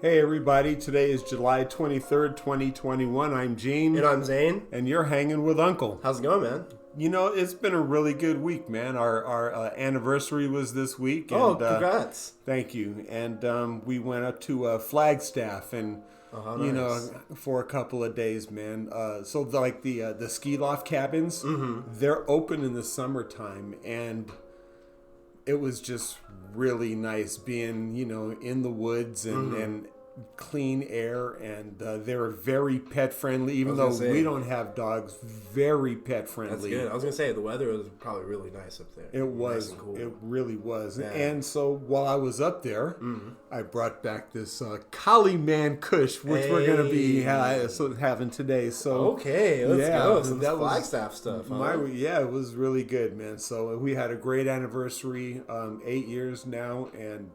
Hey everybody, today is July 23rd, 2021. I'm Gene. And I'm Zane. And you're hanging with Uncle. How's it going, man? You know, it's been a really good week, man. Our anniversary was this week. And, Congrats. Thank you. And we went up to Flagstaff and, nice. for a couple of days, man. So the ski loft cabins, they're open in the summertime. And it was just really nice being, in the woods and clean air, and they're very pet friendly, even though we don't have dogs. Very pet friendly. That's good. I was gonna say the weather was probably really nice up there. It was. Nice and cool. It really was. Yeah. And so while I was up there, I brought back this Collie Man Kush, which we're gonna be having today. So okay, let's go. Some Flagstaff stuff. Huh? It was really good, man. So we had a great anniversary, 8 years now, and.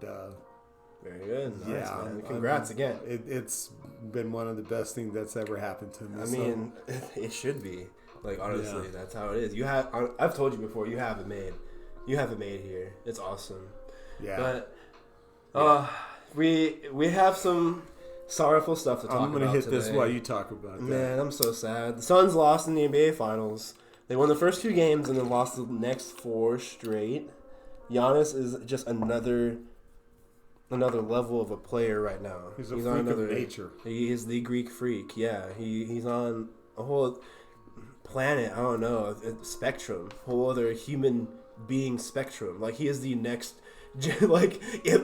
Very good. Nice, yeah, man. Congrats again. It's been one of the best things that's ever happened to me. I mean, it should be. Like, honestly, that's how it is. I've told you before, you have it made. You have it made here. It's awesome. Yeah. But we have some sorrowful stuff to talk about. I'm gonna hit today. this while you talk about that. Man, I'm so sad. The Suns lost in the NBA Finals. They won the first 2 games and then lost the next 4 straight. Giannis is just another level of a player right now. He's freak on another of nature. He is the Greek freak. Yeah, he's on a whole planet. I don't know, a spectrum, whole other human being spectrum. Like, he is the next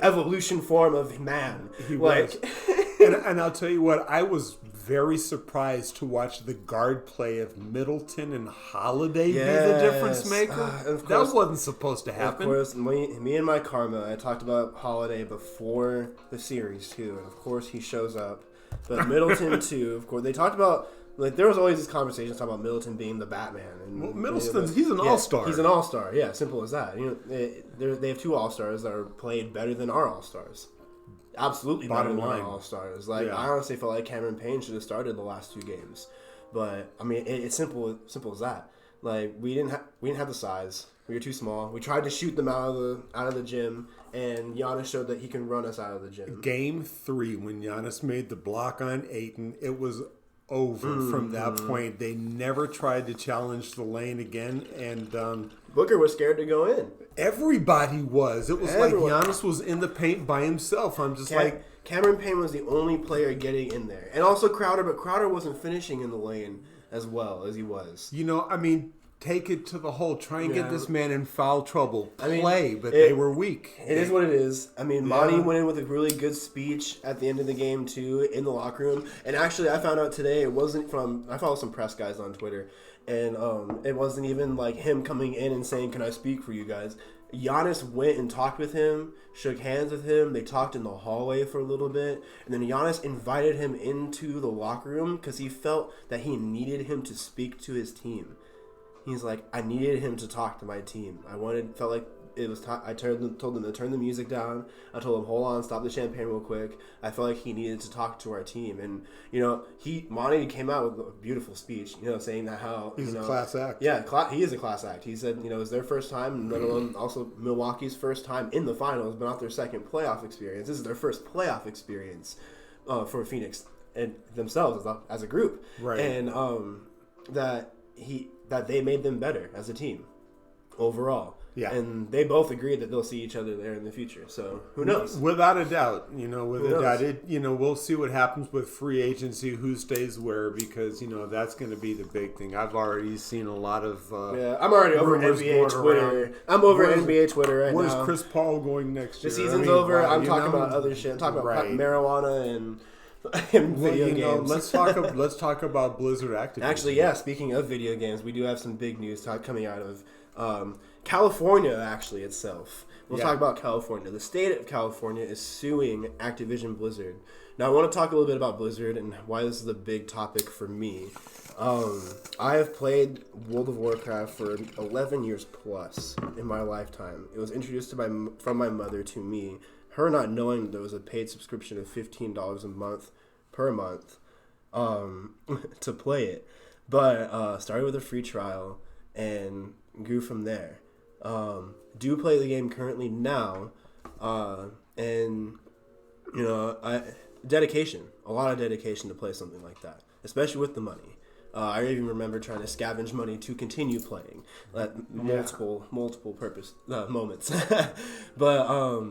evolution form of man. He was. and I'll tell you what, I was very surprised to watch the guard play of Middleton and Holiday be the difference maker. That wasn't supposed to happen. Of course, me and my karma, I talked about Holiday before the series too, and of course he shows up. But Middleton too, of course. They talked about, there was always this conversation talking about Middleton being the Batman. And Middleton, he's an all-star. He's an all-star, yeah, simple as that. They have 2 all-stars that are played better than our all-stars. Absolutely Bottom better than line. our all-stars. I honestly felt like Cameron Payne should have started the last 2 games. But, I mean, it's simple as that. Like, we didn't have the size. We were too small. We tried to shoot them out of the gym, and Giannis showed that he can run us out of the gym. Game 3, when Giannis made the block on Ayton, it was over from that point. They never tried to challenge the lane again, and Booker was scared to go in. Everybody was. It was like Giannis was in the paint by himself. I'm just Cameron Payne was the only player getting in there, and also Crowder, but Crowder wasn't finishing in the lane as well as he was. Take it to the hole. Try and get this man in foul trouble. But they were weak. It is what it is. I mean, Monty went in with a really good speech at the end of the game, too, in the locker room. And actually, I found out today, it wasn't from... I follow some press guys on Twitter, and it wasn't even like him coming in and saying, "Can I speak for you guys?" Giannis went and talked with him, shook hands with him. They talked in the hallway for a little bit. And then Giannis invited him into the locker room because he felt that he needed him to speak to his team. He's like, I needed him to talk to my team. Felt like it was time. I told them to turn the music down. I told him, hold on, stop the champagne real quick. I felt like he needed to talk to our team. And, Monty came out with a beautiful speech, saying that how... He's a class act. Yeah, he is a class act. He said, it's their first time, let alone also Milwaukee's first time in the finals, but not their second playoff experience. This is their first playoff experience for Phoenix and themselves as a group. Right. And that they made them better as a team overall. Yeah. And they both agreed that they'll see each other there in the future. So who knows? Without a doubt. We'll see what happens with free agency, who stays where, because, that's going to be the big thing. I've already seen a lot of I'm already over NBA Twitter. I'm over NBA Twitter right now. Where's Chris Paul going next year? The season's over. I'm talking about other shit. I'm talking about marijuana and video games. Let's talk about Blizzard Activision. Actually, speaking of video games, we do have some big news coming out of California, actually, itself. We'll talk about California. The state of California is suing Activision Blizzard. Now, I want to talk a little bit about Blizzard and why this is a big topic for me. I have played World of Warcraft for 11 years plus in my lifetime. It was introduced from my mother to me, her not knowing there was a paid subscription of $15 per month to play it. But started with a free trial and grew from there. Do play the game currently now, and dedication, a lot of dedication to play something like that, especially with the money. I even remember trying to scavenge money to continue playing at multiple purpose moments. But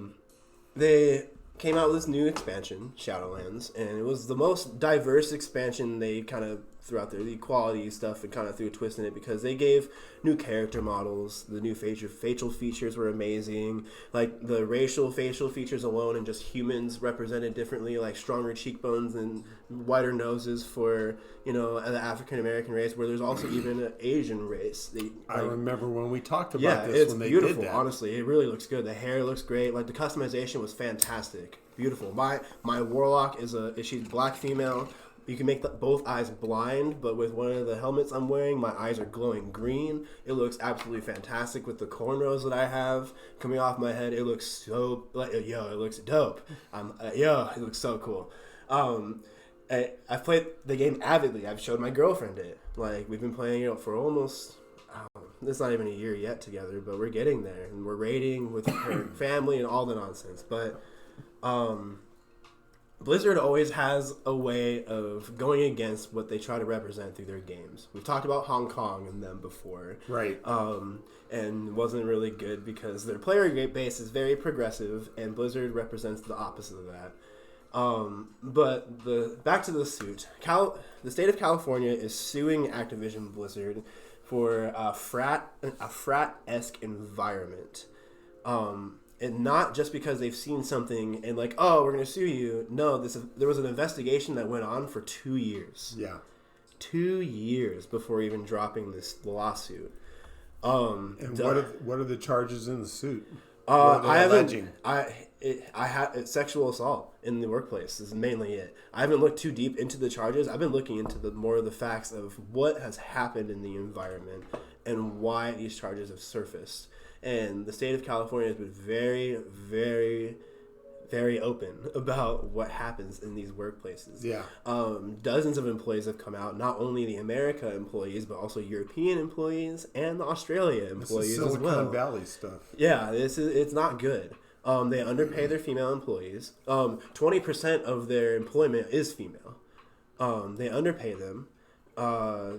they came out with this new expansion, Shadowlands, and it was the most diverse expansion they kind of threw out there. The equality stuff, and kind of threw a twist in it because they gave new character models. The new facial features were amazing. Like the facial features alone, and just humans represented differently, like stronger cheekbones and wider noses for the African American race. Where there's also even an Asian race. I remember when we talked about this when they beautiful, did that. Honestly, it really looks good. The hair looks great. Like the customization was fantastic. Beautiful. My warlock she's black female. You can make both eyes blind, but with one of the helmets I'm wearing, my eyes are glowing green. It looks absolutely fantastic with the cornrows that I have coming off my head. It looks so it looks dope. It looks so cool. I've played the game avidly. I've showed my girlfriend it. Like we've been playing for almost. It's not even a year yet together, but we're getting there, and we're raiding with her family and all the nonsense. But Blizzard always has a way of going against what they try to represent through their games. We've talked about Hong Kong and them before. Right. And wasn't really good because their player base is very progressive, and Blizzard represents the opposite of that. But back to the suit. The state of California is suing Activision Blizzard for a frat-esque environment. And not just because they've seen something and like, oh, we're going to sue you. No, there was an investigation that went on for 2 years. Yeah. 2 years before even dropping this lawsuit. And what are the charges in the suit? It's sexual assault in the workplace is mainly it. I haven't looked too deep into the charges. I've been looking into more of the facts of what has happened in the environment and why these charges have surfaced. And the state of California has been very, very, very open about what happens in these workplaces. Yeah. Dozens of employees have come out, not only the America employees, but also European employees and the Australia employees as well. This is Silicon Valley stuff. Yeah, it's not good. They underpay their female employees. 20% of their employment is female. They underpay them.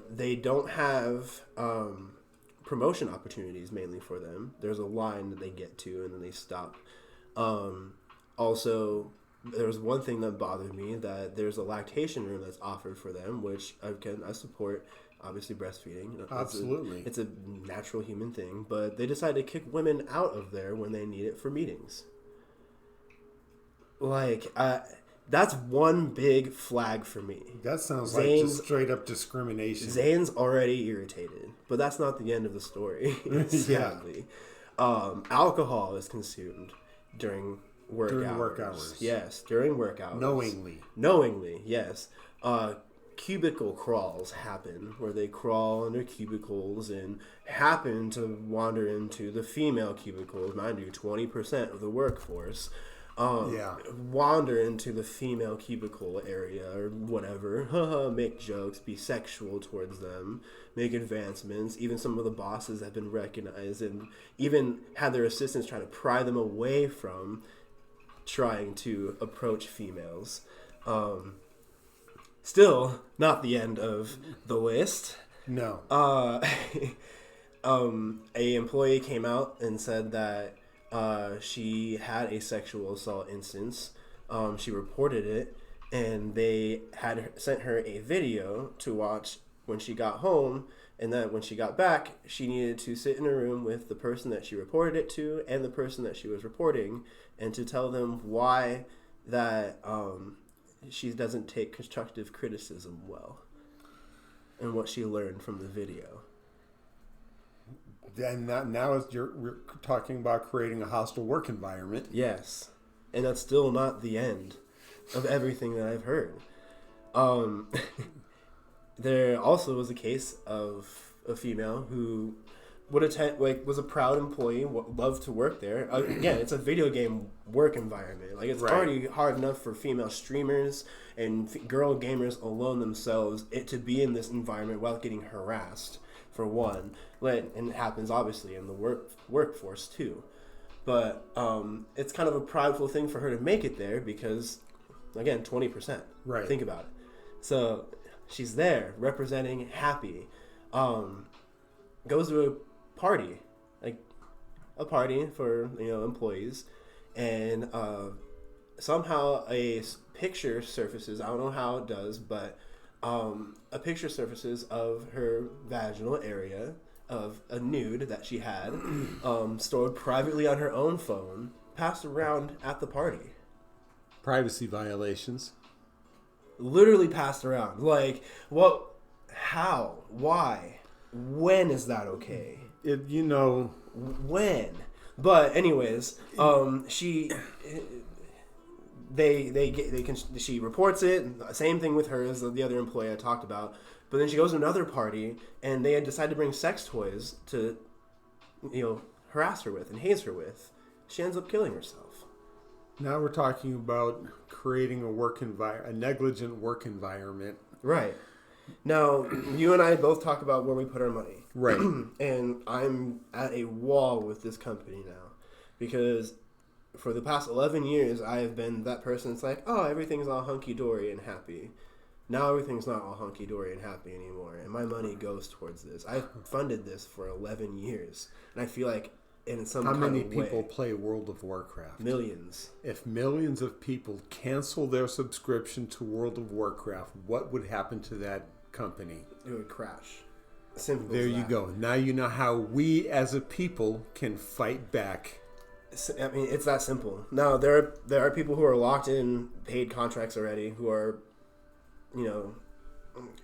They don't have promotion opportunities mainly for them. There's a line that they get to and then they stop. Also, there was one thing that bothered me, that there's a lactation room that's offered for them, which I support. Obviously, breastfeeding. Absolutely. It's a natural human thing, but they decided to kick women out of there when they need it for meetings. That's one big flag for me. That sounds like just straight up discrimination. Zane's already irritated, but that's not the end of the story. Sadly. Alcohol is consumed during work hours. Yes, during work hours. Knowingly, yes. Cubicle crawls happen where they crawl under cubicles and happen to wander into the female cubicles. Mind you, 20% of the workforce. Wander into the female cubicle area or whatever, make jokes, be sexual towards them, make advancements. Even some of the bosses have been recognized and even had their assistants try to pry them away from trying to approach females. Still not the end of the list. No. A employee came out and said that she had a sexual assault instance. She reported it, and they had sent her a video to watch when she got home, and that when she got back, she needed to sit in a room with the person that she reported it to and the person that she was reporting, and to tell them why that she doesn't take constructive criticism well, and what she learned from the video. And now we're talking about creating a hostile work environment. Yes. And that's still not the end of everything that I've heard. There also was a case of a female who was a proud employee, loved to work there. Again, it's a video game work environment. It's already hard enough for female streamers and girl gamers alone themselves to be in this environment while getting harassed. For one, and it happens obviously in the workforce too, but it's kind of a prideful thing for her to make it there because Again, 20%. Right. Think about it. So she's there representing Happy. Goes to a party, like a party for employees, and somehow a picture surfaces. I don't know how it does, but a picture surfaces of her vaginal area of a nude that she had stored privately on her own phone, passed around at the party. Privacy violations. Literally passed around. Like, what? How? Why? When is that okay? When? But anyways, she she reports it. Same thing with her as the other employee I talked about. But then she goes to another party, and they had decided to bring sex toys to, harass her with and haze her with. She ends up killing herself. Now we're talking about creating a negligent work environment. Right. Now, you and I both talk about where we put our money. Right. And I'm at a wall with this company now. Because for the past 11 years, I have been that person that's like, oh, everything's all hunky-dory and happy. Now everything's not all hunky-dory and happy anymore. And my money goes towards this. I funded this for 11 years. And I feel like in some kind of way. How many people play World of Warcraft? Millions. If millions of people cancel their subscription to World of Warcraft, what would happen to that company? It would crash. Simple there as you that. go. Now you know how we as a people can fight back. I mean, it's that simple. Now, there are people who are locked in paid contracts already who are,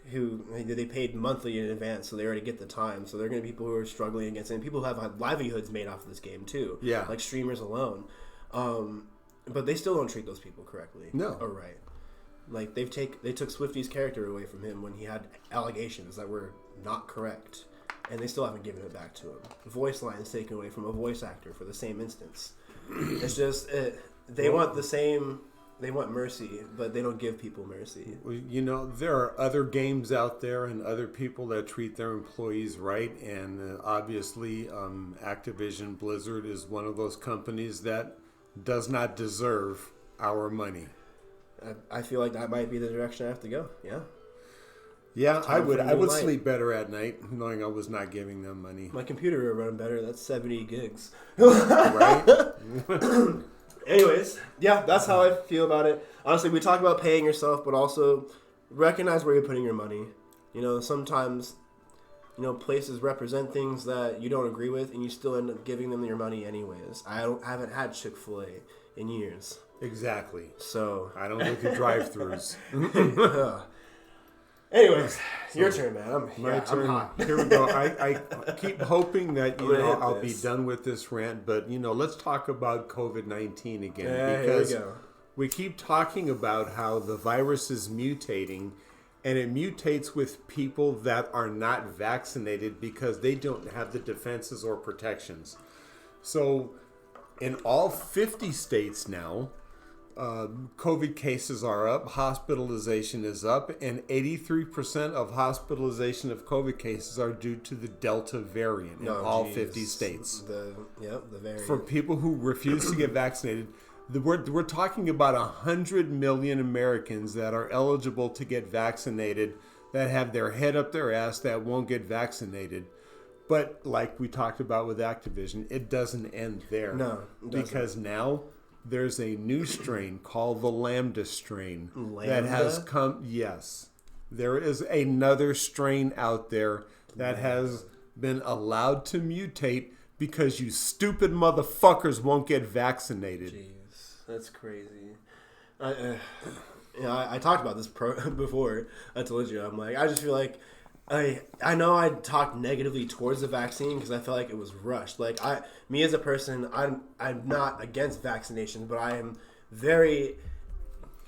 who they paid monthly in advance, so they already get the time. So there are going to be people who are struggling against it. And people who have livelihoods made off of this game, too. Yeah. Like streamers alone. But they still don't treat those people correctly. No. Or right. Like, they took Swifty's character away from him when he had allegations that were not correct. And they still haven't given it back to him. The voice line is taken away from a voice actor for the same instance. It's just, they want the same... They want mercy, but they don't give people mercy. There are other games out there and other people that treat their employees right. And obviously, Activision Blizzard is one of those companies that does not deserve our money. I feel like that might be the direction I have to go. Yeah. Yeah, I would sleep better at night knowing I was not giving them money. My computer will run better. That's 70 gigs. Right? Anyways, yeah, that's how I feel about it. Honestly, we talk about paying yourself, but also recognize where you're putting your money. Sometimes, places represent things that you don't agree with, and you still end up giving them your money anyways. I haven't had Chick-fil-A in years. Exactly. So I don't look at drive-thrus. Anyways, your turn, man. My turn. I'm hot. Here we go. I keep hoping that I'll be done with this rant, but let's talk about COVID-19 again, because here we go. We keep talking about how the virus is mutating, and it mutates with people that are not vaccinated because they don't have the defenses or protections. So, in all 50 states now, COVID cases are up, hospitalization is up, and 83% of hospitalization of COVID cases are due to the Delta variant in all 50 states. The variant. For people who refuse to get vaccinated, we're talking about 100 million Americans that are eligible to get vaccinated that have their head up their ass that won't get vaccinated. But like we talked about with Activision, it doesn't end there. No, it doesn't. Because now there's a new strain called the Lambda strain that has come. Yes, there is another strain out there that has been allowed to mutate because you stupid motherfuckers won't get vaccinated. Jeez, that's crazy. I talked about this before. I told you, I'm like, I just feel like I know I talked negatively towards the vaccine because I felt like it was rushed. Like me as a person, I'm not against vaccinations, but I am very,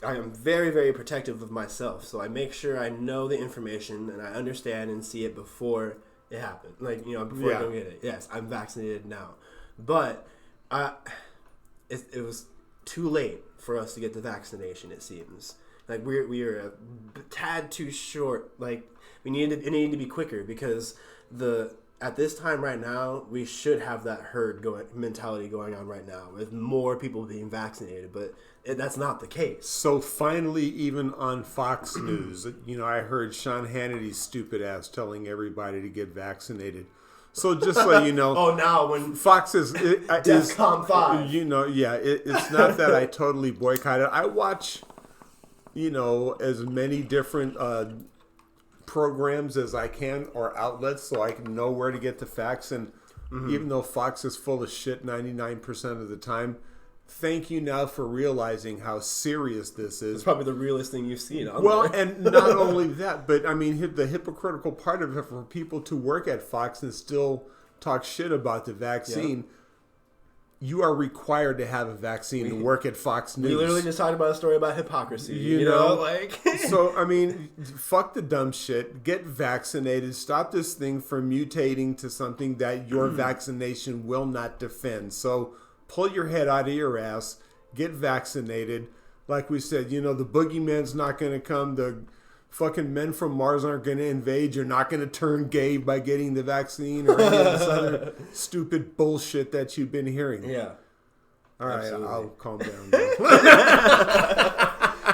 very protective of myself. So I make sure I know the information and I understand and see it before it happens. Like, before I go get it. Yes, I'm vaccinated now, but it was too late for us to get the vaccination. It seems like we are a tad too short. Like. It needed to be quicker because the at this time right now, we should have that herd mentality going on right now with more people being vaccinated, but that's not the case. So finally, even on Fox News, I heard Sean Hannity's stupid ass telling everybody to get vaccinated. So just so you know, oh, now when Fox is DEFCON 5, it's not that I totally boycott it. I watch, as many different programs as I can or outlets so I can know where to get the facts. And even though Fox is full of shit 99% of the time, thank you now for realizing how serious this is. It's probably the realest thing you've seen. And not only that, but I mean, the hypocritical part of it for people to work at Fox and still talk shit about the vaccine. You are required to have a vaccine to work at Fox News. We literally just talked about a story about hypocrisy. You know? So, I mean, fuck the dumb shit. Get vaccinated. Stop this thing from mutating to something that your vaccination will not defend. So, pull your head out of your ass. Get vaccinated. Like we said, the boogeyman's not going to come. The fucking men from Mars aren't going to invade. You're not going to turn gay by getting the vaccine or any of this other stupid bullshit that you've been hearing. Yeah. All right, I'll calm down.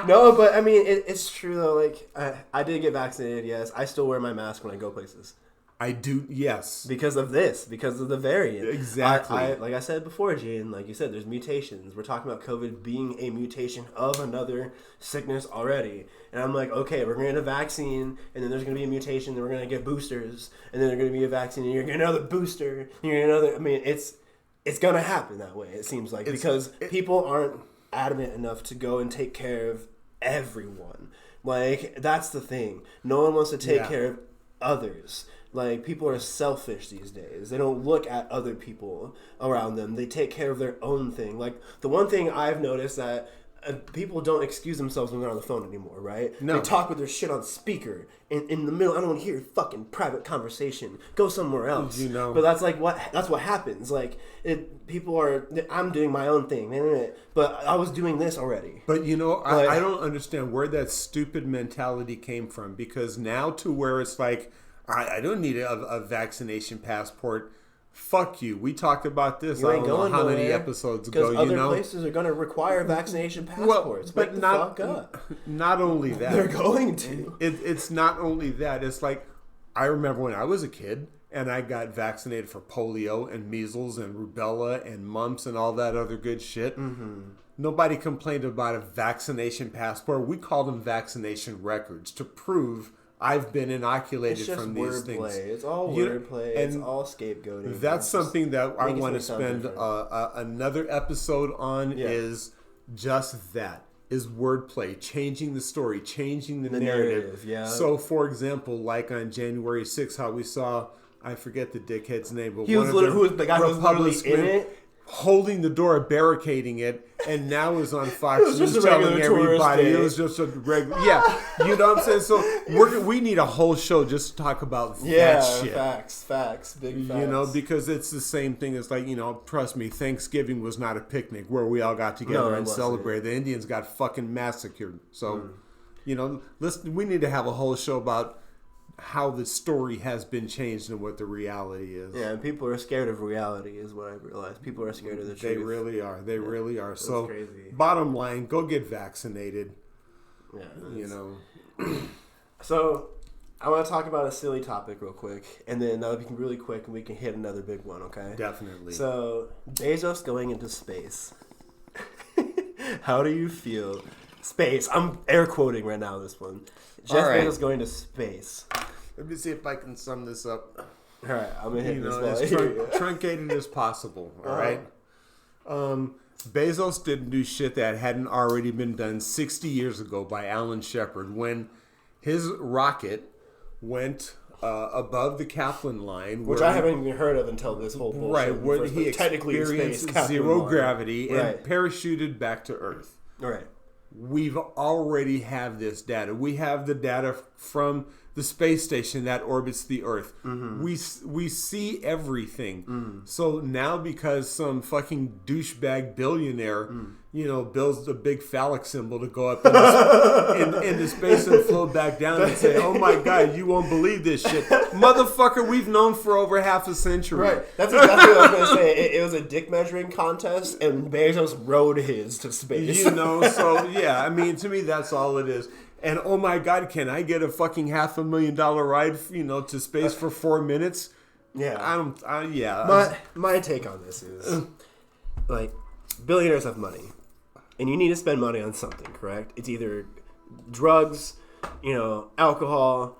No, but I mean, it's true though. Like, I did get vaccinated, yes. I still wear my mask when I go places. I do, yes. Because of the variant. Exactly. Like I said before, Gene, like you said, there's mutations. We're talking about COVID being a mutation of another sickness already. And I'm like, okay, we're going to get a vaccine, and then there's going to be a mutation, then we're going to get boosters, and then there's going to be a vaccine, and you're going to get another booster, and you're going to another. I mean, it's going to happen that way, it seems like, because people aren't adamant enough to go and take care of everyone. Like, that's the thing. No one wants to take care of others. Like, people are selfish these days. They don't look at other people around them. They take care of their own thing. Like, the one thing I've noticed that people don't excuse themselves when they're on the phone anymore, right? No. They talk with their shit on speaker in the middle. I don't want to hear your fucking private conversation. Go somewhere else. But that's what happens. Like, people are, I'm doing my own thing, but I was doing this already. But I don't understand where that stupid mentality came from, because now to where it's like, I don't need a vaccination passport. Fuck you. We talked about this. I don't know how many episodes ago. Because other places are going to require vaccination passports. Well, but not only that. They're going to. It's not only that. It's like, I remember when I was a kid and I got vaccinated for polio and measles and rubella and mumps and all that other good shit. Mm-hmm. Nobody complained about a vaccination passport. We called them vaccination records to prove I've been inoculated from these things. It's all wordplay. It's all scapegoating. That's something that I want to spend another episode on. Is just that. Is wordplay, changing the story, changing the narrative. Yeah. So, for example, like on January 6th, how we saw, I forget the dickhead's name, but who was the guy who was literally in it, holding the door, barricading it, and now is on Fox News telling everybody it was just a regular. Yeah, you know what I'm saying? So we need a whole show just to talk about that shit. Facts, big facts. Because it's the same thing as like, trust me, Thanksgiving was not a picnic where we all got together and celebrated. The Indians got fucking massacred. So, listen, we need to have a whole show about how the story has been changed and what the reality is. Yeah, and people are scared of reality is what I realized. People are scared of the truth. They really are. They really are. So, crazy. Bottom line, go get vaccinated. Yeah. So, I want to talk about a silly topic real quick, and then that'll be really quick, and we can hit another big one, okay? Definitely. So, Bezos going into space. How do you feel? Space. I'm air quoting right now this one. Jeff Bezos going to space. Let me see if I can sum this up. All right, I'm going to hit this as truncated as possible, all right? Bezos didn't do shit that hadn't already been done 60 years ago by Alan Shepard when his rocket went above the Kaplan line. Which I haven't even heard of until this whole bullshit. Right, where he experienced zero gravity and parachuted back to Earth. Right. We've already have this data. We have the data from the space station that orbits the Earth. We see everything. So now because some fucking douchebag billionaire, builds a big phallic symbol to go up into space and float back down and say, "Oh my God, you won't believe this shit, motherfucker! We've known for over half a century." Right. That's exactly what I was going to say. It was a dick measuring contest, and Bezos rode his to space. So yeah, I mean, to me, that's all it is. And oh my God, can I get a fucking $500,000 ride, to space for 4 minutes? Yeah. My take on this is, like, billionaires have money, and you need to spend money on something, correct? It's either drugs, alcohol,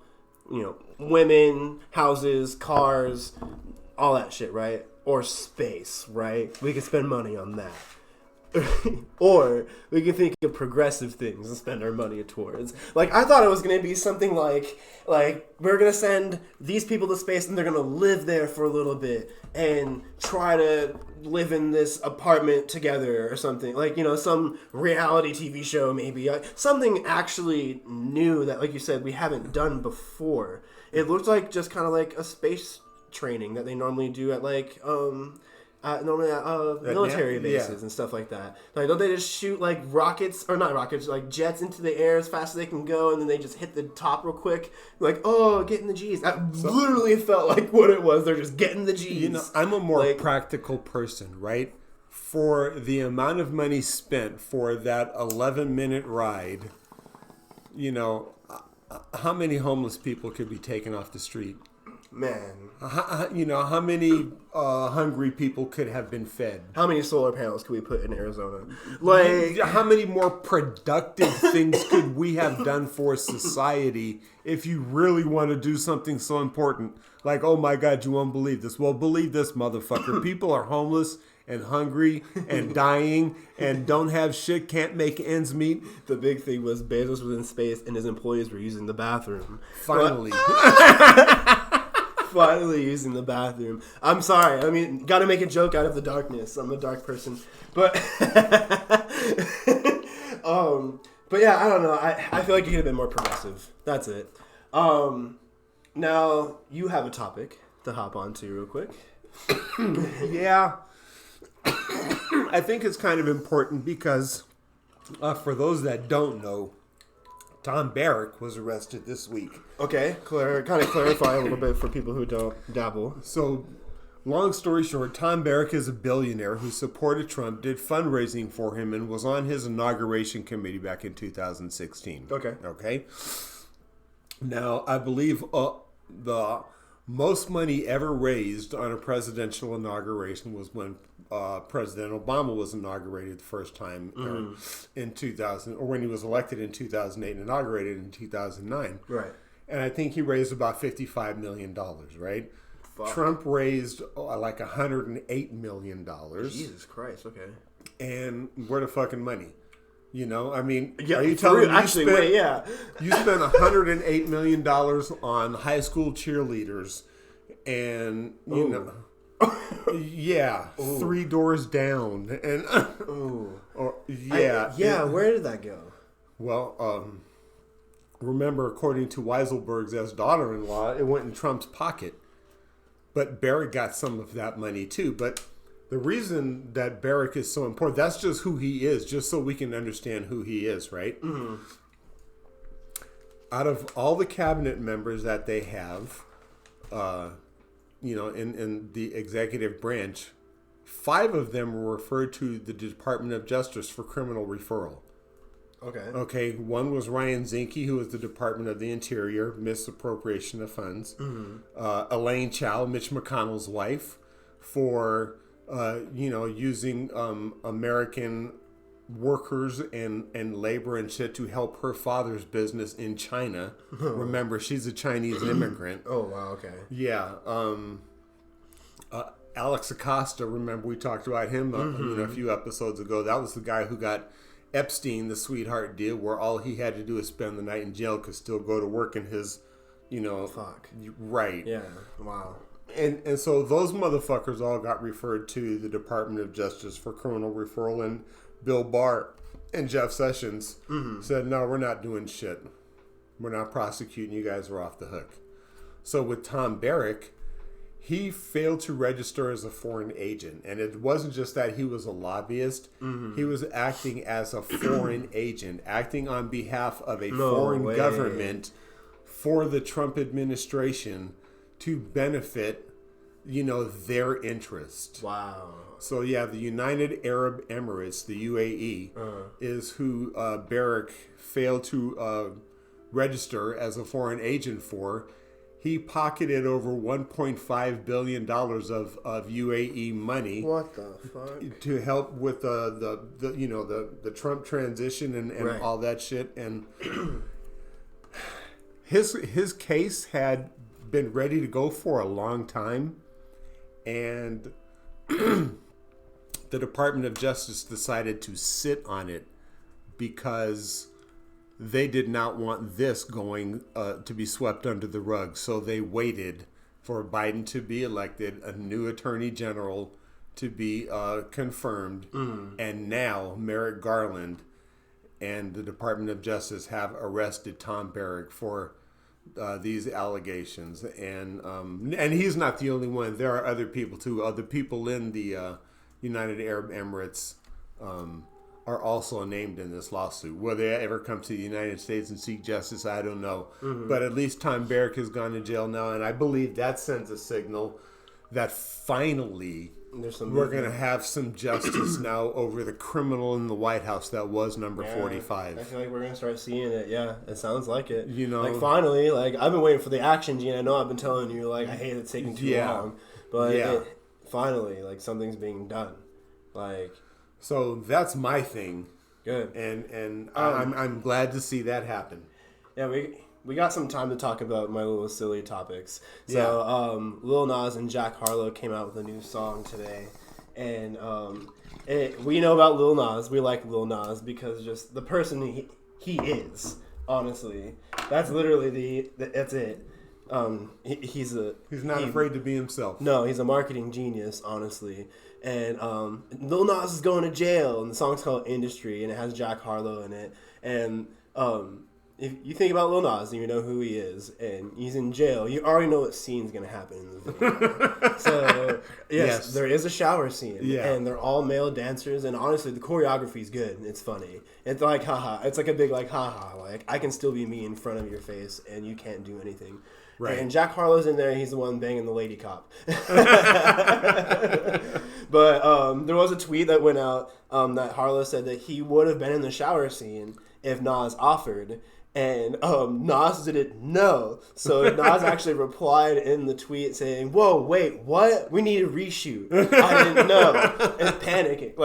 women, houses, cars, all that shit, right? Or space, right? We can spend money on that. Or we can think of progressive things and spend our money towards. Like, I thought it was going to be something like we're going to send these people to space and they're going to live there for a little bit and try to live in this apartment together or something. Like, some reality TV show maybe. Something actually new that, like you said, we haven't done before. It looked like just kind of like a space training that they normally do at military bases and stuff like that. Like, don't they just shoot like rockets, or not rockets, like jets into the air as fast as they can go, and then they just hit the top real quick? Like, oh, getting the G's. That literally felt like what it was. They're just getting the G's. I'm a more practical person, right? For the amount of money spent for that 11-minute ride, how many homeless people could be taken off the street? Man. How many hungry people could have been fed? How many solar panels could we put in Arizona? Like, how many more productive things could we have done for society if you really want to do something so important? Like, oh my God, you won't believe this. Well, believe this, motherfucker. People are homeless and hungry and dying and don't have shit, can't make ends meet. The big thing was Bezos was in space and his employees were using the bathroom. Finally. Finally using the bathroom. I'm sorry. I mean, got to make a joke out of the darkness. I'm a dark person. But but yeah, I don't know. I feel like you could have been more progressive. That's it. Now, you have a topic to hop on to real quick. Yeah. I think it's kind of important because for those that don't know, Tom Barrack was arrested this week. Okay, kind of clarify a little bit for people who don't dabble. So, long story short, Tom Barrack is a billionaire who supported Trump, did fundraising for him, and was on his inauguration committee back in 2016. Okay. Now, I believe the most money ever raised on a presidential inauguration was when President Obama was inaugurated the first time in 2000, or when he was elected in 2008 and inaugurated in 2009. Right. And I think he raised about $55 million, right? Fuck. Trump raised like $108 million. Jesus Christ, okay. And where the fucking money? I mean, yeah, are you telling me you spent $108 million on high school cheerleaders and, yeah, Ooh. 3 doors down. And where did that go? Well, remember, according to Weiselberg's ex-daughter-in-law, it went in Trump's pocket. But Barrack got some of that money too. But the reason that Barrack is so important, that's just who he is, just so we can understand who he is, right? Mm-hmm. Out of all the cabinet members that they have, in the executive branch, 5 of them were referred to the Department of Justice for criminal referral. Okay. One was Ryan Zinke, who was the Department of the Interior, misappropriation of funds. Mm-hmm. Elaine Chao, Mitch McConnell's wife, for using American workers and labor and shit to help her father's business in China. Remember, she's a Chinese immigrant. Oh, wow, okay. Yeah. Alex Acosta, remember we talked about him a few episodes ago. That was the guy who got Epstein, the sweetheart deal, where all he had to do is spend the night in jail, could still go to work in his, Fuck. Right. Yeah, wow. And so those motherfuckers all got referred to the Department of Justice for criminal referral, and Bill Barr and Jeff Sessions said, no, we're not doing shit. We're not prosecuting you guys. We're off the hook. So with Tom Barrack, he failed to register as a foreign agent. And it wasn't just that he was a lobbyist. Mm-hmm. He was acting as a foreign agent, acting on behalf of a foreign government for the Trump administration to benefit, their interest. Wow. So, yeah, the United Arab Emirates, the UAE, is who Barrack failed to register as a foreign agent for. He pocketed over $1.5 billion of UAE money. What the fuck? To help with the Trump transition and all that shit. And his case had been ready to go for a long time, and the Department of Justice decided to sit on it because they did not want this going to be swept under the rug. So they waited for Biden to be elected, a new attorney general to be confirmed, and now Merrick Garland and the Department of Justice have arrested Tom Barrack for these allegations. And he's not the only one. There are other people too. Other people in the United Arab Emirates are also named in this lawsuit. Will they ever come to the United States and seek justice? I don't know. Mm-hmm. But at least Tom Barrack has gone to jail now, and I believe that sends a signal that finally we're going to have some justice now over the criminal in the White House that was number 45. I feel like we're going to start seeing it. Yeah, it sounds like it. Like finally, I've been waiting for the action, Gene. I know I've been telling you, I hate it taking too long. But finally, something's being done. So that's my thing. Good. And I'm glad to see that happen. Yeah, we got some time to talk about my little silly topics. So Lil Nas and Jack Harlow came out with a new song today. And we know about Lil Nas. We like Lil Nas because just the person he is, honestly. That's literally that's it. He's not afraid to be himself. No, he's a marketing genius, honestly. And Lil Nas is going to jail, and the song's called Industry, and it has Jack Harlow in it. And if you think about Lil Nas and you know who he is, and he's in jail, you already know what scene's going to happen in the video. So, yes, there is a shower scene, and they're all male dancers, and honestly, the choreography's good, and it's funny. It's like, haha. It's like a big, haha. I can still be me in front of your face, and you can't do anything. Right. And Jack Harlow's in there. He's the one banging the lady cop. But there was a tweet that went out that Harlow said that he would have been in the shower scene if Nas offered. And Nas didn't know. So Nas actually replied in the tweet saying, "Whoa, wait, what? We need a reshoot. I didn't know." And panicking.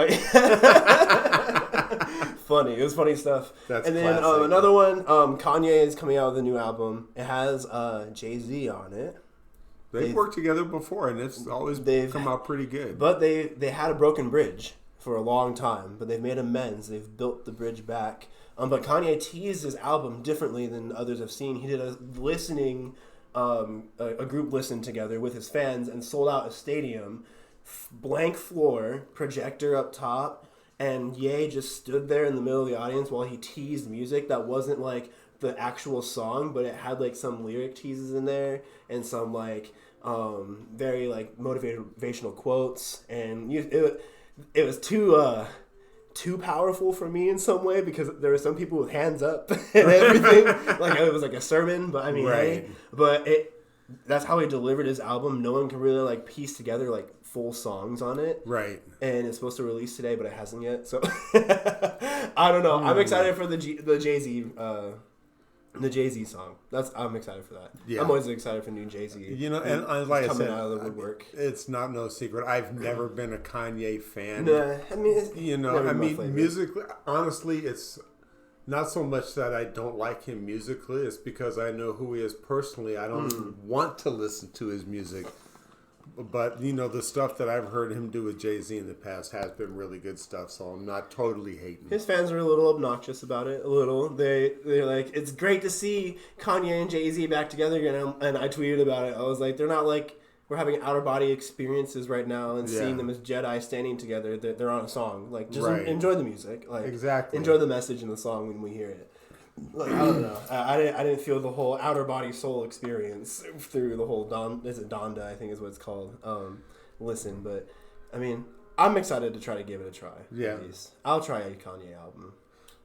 Funny. It was funny stuff. That's and then another one, Kanye is coming out with a new album. It has Jay-Z on it. They've worked together before, and it's always come out pretty good. But they had a broken bridge for a long time, but they've made amends. They've built the bridge back. But Kanye teased his album differently than others have seen. He did a listening, a group listen together with his fans and sold out a stadium, blank floor, projector up top, and Ye just stood there in the middle of the audience while he teased music that wasn't the actual song, but it had some lyric teases in there and some very motivational quotes, and it was too powerful for me in some way because there were some people with hands up and everything. It was like a sermon, but I mean, right. That's how he delivered his album. No one can really piece together full songs on it. Right. And it's supposed to release today, but it hasn't yet. So I don't know. I'm excited for the Jay-Z the Jay-Z song. I'm excited for that. Yeah. I'm always excited for new Jay-Z. And like I said, out of the woodwork. It's not no secret. I've never been a Kanye fan. Nah, I mean, musically, honestly, it's not so much that I don't like him musically. It's because I know who he is personally. I don't want to listen to his music. But, the stuff that I've heard him do with Jay-Z in the past has been really good stuff, so I'm not totally hating. His fans are a little obnoxious about it, a little. They're like, it's great to see Kanye and Jay-Z back together again, and I tweeted about it. I was like, they're not we're having outer-body experiences right now and seeing them as Jedi standing together. They're on a song. Just enjoy the music. Exactly. Enjoy the message in the song when we hear it. Look, I don't know. I didn't feel the whole outer body soul experience through the whole Donda, I think is what it's called. Listen, but I mean, I'm excited to try to give it a try. Yeah. At least. I'll try a Kanye album.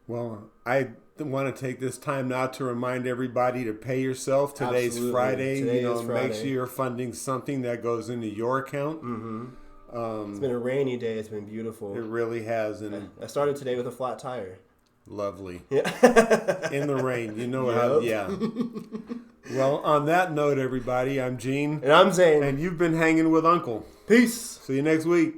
Well, I want to take this time now to remind everybody to pay yourself. Today's Absolutely. Friday. Today is Friday. Make sure you're funding something that goes into your account. Mm-hmm. It's been a rainy day. It's been beautiful. It really has. And I started today with a flat tire. Lovely. Yeah. In the rain. You know how, yeah. Well, on that note, everybody, I'm Gene. And I'm Zane. And you've been hanging with Uncle. Peace. See you next week.